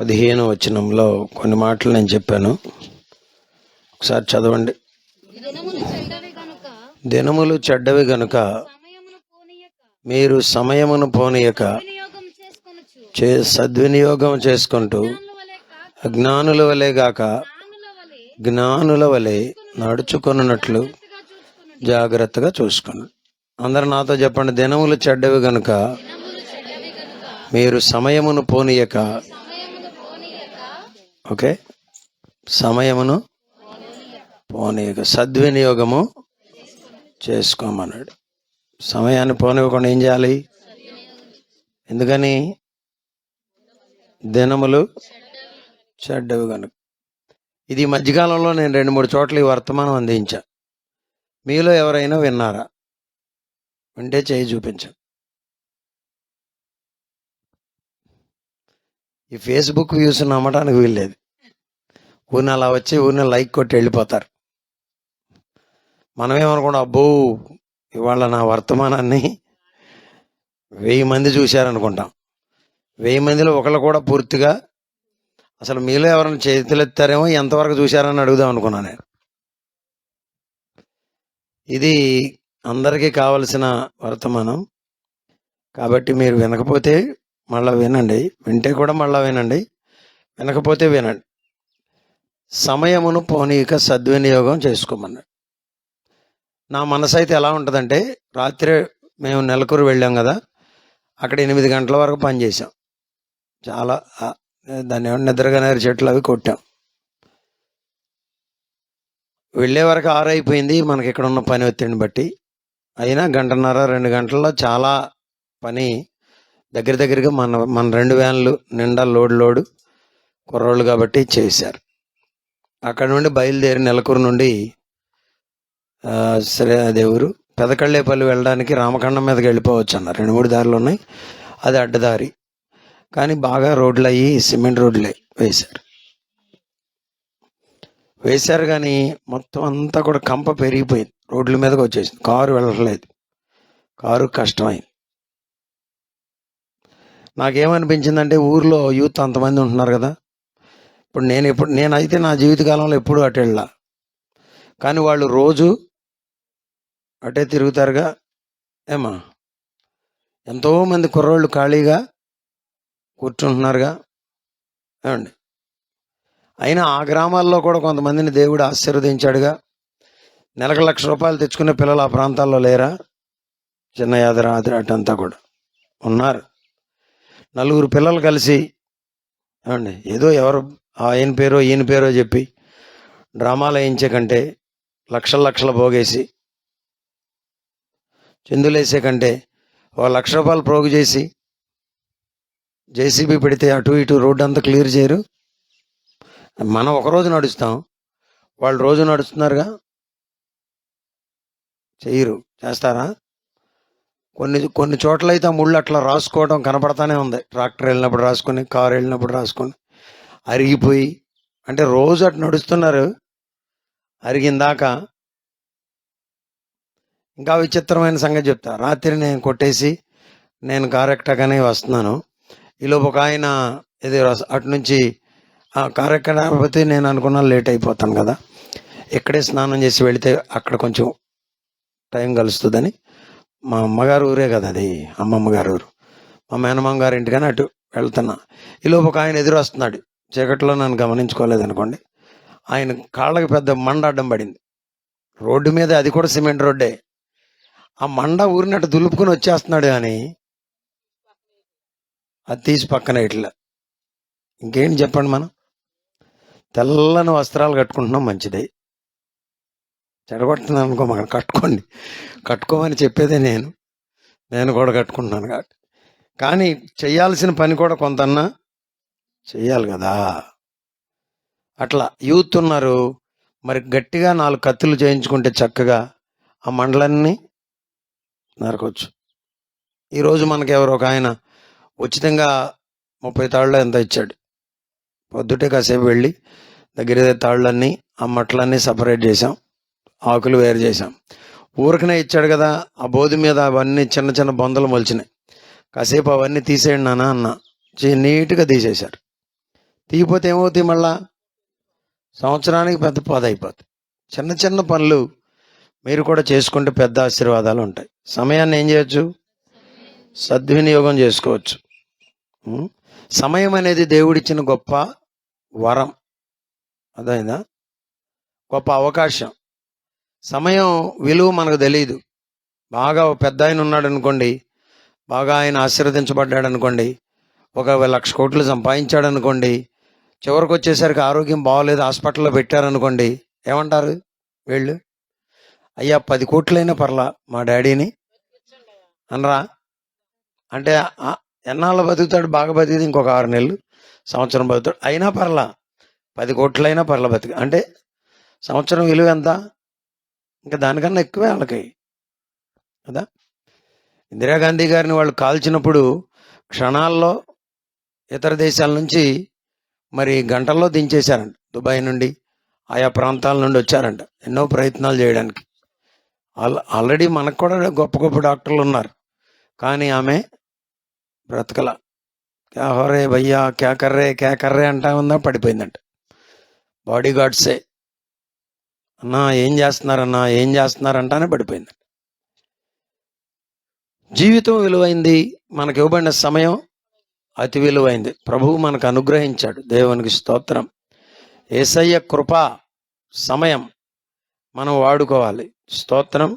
15వ వచనంలో కొన్ని మాటలు నేను చెప్పాను, ఒకసారి చదవండి. దినములు చెడ్డవి గనుక మీరు సమయమును పోనీయక సద్వినియోగం చేసుకుంటూ అజ్ఞానుల వలె గాక జ్ఞానుల వలె నడుచుకున్నట్లు జాగ్రత్తగా చూసుకోండి. అందరు నాతో చెప్పండి, దినములు చెడ్డవి గనుక మీరు సమయమును పోనీయక. ఓకే, సమయమును పోనీయక సద్వినియోగము చేసుకోమన్నాడు. సమయాన్ని పోనివ్వకుండా ఏం చేయాలి? ఎందుకని? దినములు చెడ్డవి కనుక. ఇది మధ్యకాలంలో నేను 2-3 చోట్ల ఈ వర్తమానం అందించా. మీలో ఎవరైనా విన్నారా? వింటే చేయి చూపించండి. ఈ ఫేస్బుక్ వ్యూస్ నమ్మటానికి వీల్లేదు. ఊరిని అలా వచ్చి ఊరిని లైక్ కొట్టి వెళ్ళిపోతారు. మనమేమనుకోండి, అబ్బో ఇవాళ నా వర్తమానాన్ని 1000 మంది చూశారనుకుంటాం. 1000 మందిలో ఒకళ్ళు కూడా పూర్తిగా అసలు మీలో ఎవరైనా చేతులు ఎత్తారేమో, ఎంతవరకు చూశారని అడుగుదాం అనుకున్నాను నేను. ఇది అందరికీ కావలసిన వర్తమానం కాబట్టి మీరు వినకపోతే మళ్ళీ వినండి, వింటే కూడా మళ్ళీ వినండి, వినకపోతే వినండి. సమయమును పోనీక సద్వినియోగం చేసుకోమన్నాడు. నా మనసు అయితే ఎలా ఉంటుందంటే, రాత్రి మేము నెలకూరు వెళ్ళాం కదా, అక్కడ 8 గంటల వరకు పనిచేసాం. చాలా దాన్ని ఏమన్నా నిద్రగనేరు చెట్లు అవి కొట్టాం. వెళ్ళే వరకు 6 అయిపోయింది మనకి ఇక్కడ ఉన్న పని ఒత్తిడిని బట్టి. అయినా 1.5-2 గంటల్లో చాలా పని దగ్గరగా మన 2 వ్యాన్లు నిండా లోడు కుర్రోళ్ళు కాబట్టి చేశారు. అక్కడ నుండి బయలుదేరి నెలకూరు నుండి సరే అదే ఊరు పెదకళ్ళేపల్లి వెళ్ళడానికి రామఖండం మీదకి వెళ్ళిపోవచ్చు అన్నారు. 2-3 దారులు ఉన్నాయి, అది అడ్డదారి. కానీ బాగా రోడ్లు అయ్యి సిమెంట్ రోడ్లు వేశారు కానీ మొత్తం అంతా కూడా కంప పెరిగిపోయింది, రోడ్ల మీదకి వచ్చేసింది. కారు వెళ్ళట్లేదు, కారు కష్టమైంది. నాకేమనిపించిందంటే, ఊర్లో యూత్ అంతమంది ఉంటున్నారు కదా, నేనైతే నా జీవితకాలంలో ఎప్పుడూ అటు వెళ్ళా, కానీ వాళ్ళు రోజు అటే తిరుగుతారుగా. ఏమా, ఎంతోమంది కుర్రోళ్ళు ఖాళీగా కూర్చుంటున్నారుగా ఏమండి. అయినా ఆ గ్రామాల్లో కూడా కొంతమందిని దేవుడు ఆశీర్వదించాడుగా. నెలకు ₹1,00,000 తెచ్చుకునే పిల్లలు ఆ ప్రాంతాల్లో లేరా? చిన్న యాదర అటంతా కూడా ఉన్నారు. 4 పిల్లలు కలిసి ఏమండి, ఏదో ఎవరు ఆయన పేరో ఈయన పేరో చెప్పి డ్రామాలు వేయించే కంటే, లక్షలు పోగేసి చిందులేసే కంటే ₹1,00,000 ప్రోగు చేసి జేసీబీ పెడితే అటు ఇటు రోడ్డు అంతా క్లియర్ చేయరు. మనం ఒకరోజు నడుస్తాం, వాళ్ళు రోజు నడుస్తున్నారుగా. చెయ్యరు, చేస్తారా? కొన్ని చోట్ల అయితే ఆ ముళ్ళు అట్లా రాసుకోవడం కనపడతానే ఉంది. ట్రాక్టర్ వెళ్ళినప్పుడు రాసుకొని, కారు వెళ్ళినప్పుడు రాసుకొని, అరిగిపోయి. అంటే రోజు అటు నడుస్తున్నారు, అరిగిందాక. ఇంకా విచిత్రమైన సంగతి చెప్తా. రాత్రి నేను కొట్టేసి నేను కారు ఎక్కగానే వస్తున్నాను. ఈలోపు ఒక ఆయన ఏదో అటు నుంచి కారు ఎక్కకపోతే నేను అనుకున్నా లేట్ అయిపోతాను కదా, ఇక్కడే స్నానం చేసి వెళితే అక్కడ కొంచెం టైం కలుస్తుందని. మా అమ్మగారు ఊరే కదా అది, అమ్మమ్మ గారు ఊరు, మా మేనమామ గారి ఇంటికని అటు వెళ్తున్నా. ఈలోపు ఒక ఆయన ఎదురు వస్తున్నాడు. చీకట్లో నన్ను గమనించుకోలేదు అనుకోండి. ఆయన కాళ్ళకి పెద్ద మండ అడ్డం పడింది రోడ్డు మీద, అది కూడా సిమెంట్ రోడ్డే. ఆ మండ ఊరినట్టు దులుపుకుని వచ్చేస్తున్నాడు, కానీ అది తీసి పక్కన ఇట్లా. ఇంకేంటి చెప్పండి, మనం తెల్లని వస్త్రాలు కట్టుకుంటున్నాం, మంచిదే. చెడగొట్టున్నాను అనుకో, మనం కట్టుకోమని చెప్పేదే నేను కూడా కట్టుకుంటున్నాను కాబట్టి. కానీ చెయ్యాల్సిన పని కూడా కొంతన్నా చెయ్యాలి కదా. అట్లా యూత్ ఉన్నారు, మరి గట్టిగా 4 కత్తులు చేయించుకుంటే చక్కగా ఆ మండలన్నీ నరకొచ్చు. ఈరోజు మనకి ఎవరు ఒక ఆయన ఉచితంగా 30 తాళ్ళు ఎంత ఇచ్చాడు. పొద్దుటే కాసేపు వెళ్ళి దగ్గర తాళ్ళన్నీ ఆ మట్టలన్నీ సపరేట్ చేసాం, ఆకులు వేరు చేసాం. ఊరికనే ఇచ్చాడు కదా, ఆ బోధి మీద అవన్నీ చిన్న బొందలు మొలిచినాయి. కాసేపు అవన్నీ తీసేయండి నాన్న అన్న, నీట్గా తీసేశారు. తీయపోతే ఏమవుతాయి? మళ్ళా సంవత్సరానికి పెద్ద పద అయిపోతాయి. చిన్న చిన్న పనులు మీరు కూడా చేసుకుంటే పెద్ద ఆశీర్వాదాలు ఉంటాయి. సమయాన్ని ఏం చేయొచ్చు? సద్వినియోగం చేసుకోవచ్చు. సమయం అనేది దేవుడిచ్చిన గొప్ప వరం, అదైనా గొప్ప అవకాశం. సమయం విలువ మనకు తెలియదు. బాగా పెద్ద ఆయన ఉన్నాడు అనుకోండి, బాగా ఆయన ఆశీర్వదించబడ్డాడు అనుకోండి, ఒక 1,00,000 కోట్లు సంపాదించాడు అనుకోండి, చివరికి వచ్చేసరికి ఆరోగ్యం బాగోలేదు, హాస్పిటల్లో పెట్టారనుకోండి, ఏమంటారు వీళ్ళు? అయ్యా 10 కోట్లైనా పర్లా మా డాడీని అనరా? అంటే ఎన్నాళ్ళు బతుకుతాడు? బాగా బతికితే ఇంకొక 6 నెలలు, సంవత్సరం బతుకుతాడు, అయినా పర్లా 10 కోట్లైనా పర్లా బతికి. అంటే సంవత్సరం విలువ ఎంత? ఇంకా దానికన్నా ఎక్కువే వాళ్ళకి కదా. ఇందిరాగాంధీ గారిని వాళ్ళు కాల్చినప్పుడు క్షణాల్లో ఇతర దేశాల నుంచి మరి గంటల్లో దించేశారంట. దుబాయ్ నుండి, ఆయా ప్రాంతాల నుండి వచ్చారంట ఎన్నో ప్రయత్నాలు చేయడానికి. ఆల్రెడీ మనకు కూడా గొప్ప గొప్ప డాక్టర్లు ఉన్నారు, కానీ ఆమె బ్రతకల. క్యా హోరే భయ్యా, క్యా కర్రే అంటా ఉందా, పడిపోయిందంట. బాడీ గార్డ్సే అన్నా ఏం చేస్తున్నారన్నా, ఏం చేస్తున్నారంటానే పడిపోయిందంట. జీవితం విలువైంది, మనకు ఇవ్వబడిన సమయం అతి విలువైంది. ప్రభువు మనకు అనుగ్రహించాడు, దేవునికి స్తోత్రం. యేసయ్య కృప, సమయం మనం వాడుకోవాలి. స్తోత్రం.